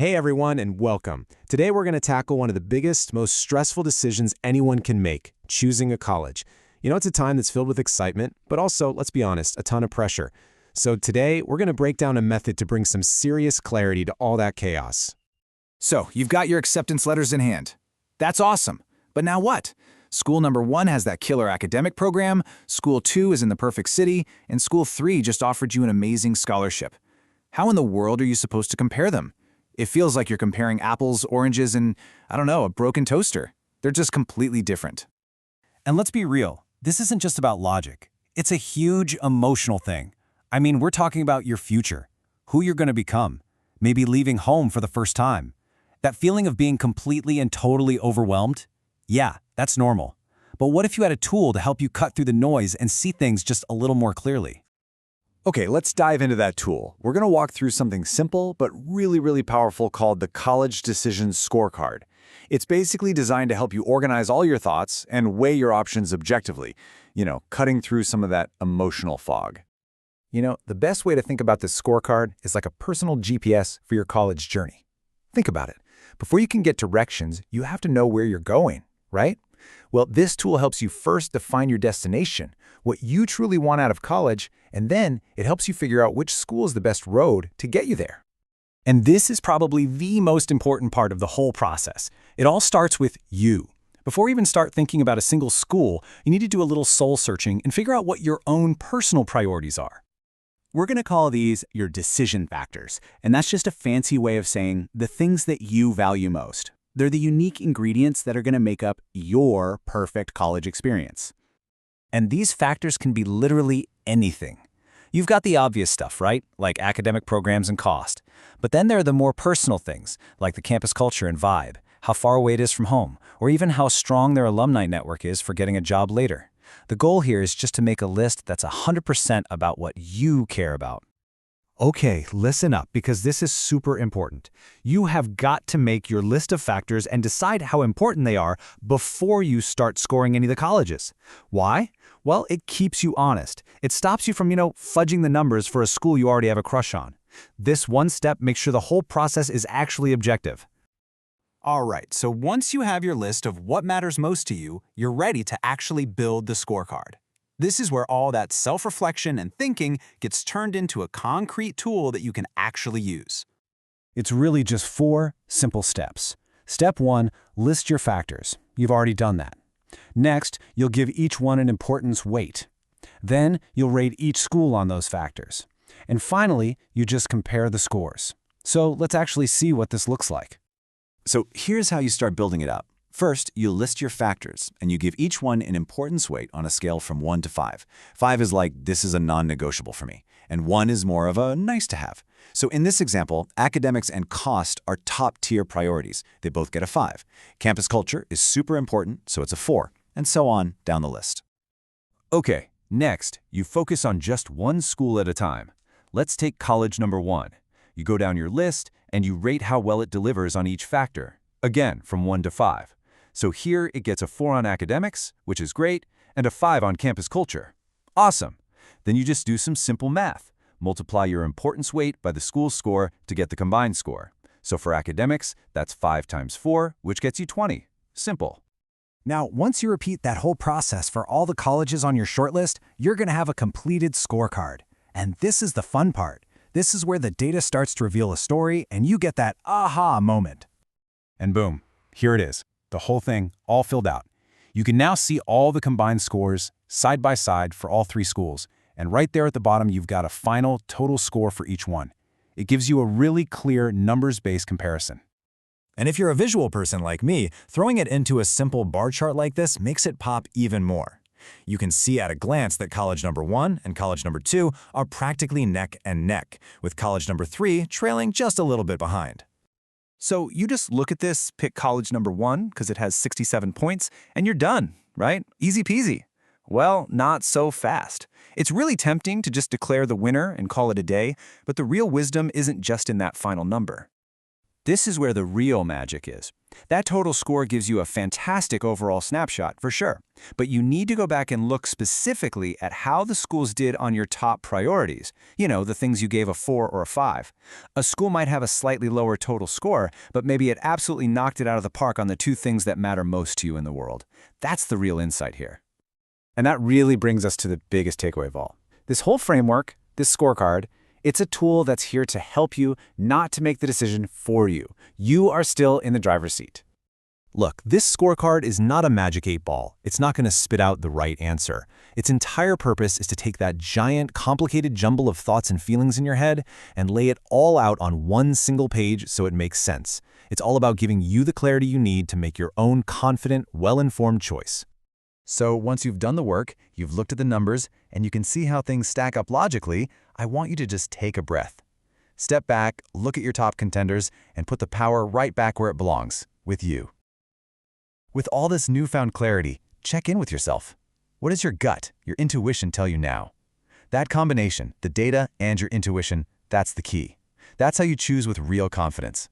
Hey everyone, and welcome. Today we're going to tackle one of the biggest, most stressful decisions anyone can make, choosing a college. It's a time that's filled with excitement, but also, let's be honest, a ton of pressure. So today, we're going to break down a method to bring some serious clarity to all that chaos. So, you've got your acceptance letters in hand. That's awesome. But now what? School number 1 has that killer academic program, School 2 is in the perfect city, and School 3 just offered you an amazing scholarship. How in the world are you supposed to compare them? It feels like you're comparing apples, oranges, and, a broken toaster. They're just completely different. And let's be real, this isn't just about logic. It's a huge emotional thing. We're talking about your future, who you're going to become, maybe leaving home for the first time. That feeling of being completely and totally overwhelmed? Yeah, that's normal. But what if you had a tool to help you cut through the noise and see things just a little more clearly? Okay, let's dive into that tool. We're going to walk through something simple but really powerful called the College Decisions Scorecard. It's basically designed to help you organize all your thoughts and weigh your options objectively, cutting through some of that emotional fog. The best way to think about this scorecard is like a personal GPS for your college journey. Think about it. Before you can get directions, you have to know where you're going, right? Well, this tool helps you first define your destination, what you truly want out of college, and then it helps you figure out which school is the best road to get you there. And this is probably the most important part of the whole process. It all starts with you. Before you even start thinking about a single school, you need to do a little soul searching and figure out what your own personal priorities are. We're going to call these your decision factors, and that's just a fancy way of saying the things that you value most. They're the unique ingredients that are going to make up your perfect college experience. And these factors can be literally anything. You've got the obvious stuff, right? Like academic programs and cost. But then there are the more personal things, like the campus culture and vibe, how far away it is from home, or even how strong their alumni network is for getting a job later. The goal here is just to make a list that's 100% about what you care about. Okay, listen up, because this is super important. You have got to make your list of factors and decide how important they are before you start scoring any of the colleges. Why? Well, it keeps you honest. It stops you from, fudging the numbers for a school you already have a crush on. This one step makes sure the whole process is actually objective. All right, so once you have your list of what matters most to you, you're ready to actually build the scorecard. This is where all that self-reflection and thinking gets turned into a concrete tool that you can actually use. It's really just 4 simple steps. Step 1, list your factors. You've already done that. Next, you'll give each one an importance weight. Then, you'll rate each school on those factors. And finally, you just compare the scores. So let's actually see what this looks like. So here's how you start building it up. First, you list your factors, and you give each one an importance weight on a scale from 1 to 5. 5 is like, this is a non-negotiable for me, and 1 is more of a nice-to-have. So in this example, academics and cost are top-tier priorities. They both get a 5. Campus culture is super important, so it's a 4, and so on down the list. Okay, next, you focus on just one school at a time. Let's take college number 1. You go down your list, and you rate how well it delivers on each factor. Again, from 1 to 5. So here it gets a 4 on academics, which is great, and a 5 on campus culture. Awesome! Then you just do some simple math. Multiply your importance weight by the school's score to get the combined score. So for academics, that's 5 times 4, which gets you 20. Simple. Now, once you repeat that whole process for all the colleges on your shortlist, you're going to have a completed scorecard. And this is the fun part. This is where the data starts to reveal a story, and you get that aha moment. And boom, here it is. The whole thing, all filled out. You can now see all the combined scores, side by side for all 3 schools, and right there at the bottom you've got a final total score for each one. It gives you a really clear numbers-based comparison. And if you're a visual person like me, throwing it into a simple bar chart like this makes it pop even more. You can see at a glance that college number 1 and college number 2 are practically neck and neck, with college number 3 trailing just a little bit behind. So you just look at this, pick college number 1 because it has 67 points, and you're done, right? Easy peasy. Well, not so fast. It's really tempting to just declare the winner and call it a day, but the real wisdom isn't just in that final number. This is where the real magic is. That total score gives you a fantastic overall snapshot, for sure. But you need to go back and look specifically at how the schools did on your top priorities. You know, the things you gave a 4 or a 5. A school might have a slightly lower total score, but maybe it absolutely knocked it out of the park on the 2 things that matter most to you in the world. That's the real insight here. And that really brings us to the biggest takeaway of all. This whole framework, this scorecard, it's a tool that's here to help you, not to make the decision for you. You are still in the driver's seat. Look, this scorecard is not a magic 8-ball. It's not going to spit out the right answer. Its entire purpose is to take that giant, complicated jumble of thoughts and feelings in your head and lay it all out on one single page so it makes sense. It's all about giving you the clarity you need to make your own confident, well-informed choice. So once you've done the work, you've looked at the numbers, and you can see how things stack up logically, I want you to just take a breath. Step back, look at your top contenders, and put the power right back where it belongs, with you. With all this newfound clarity, check in with yourself. What does your gut, your intuition tell you now? That combination, the data and your intuition, that's the key. That's how you choose with real confidence.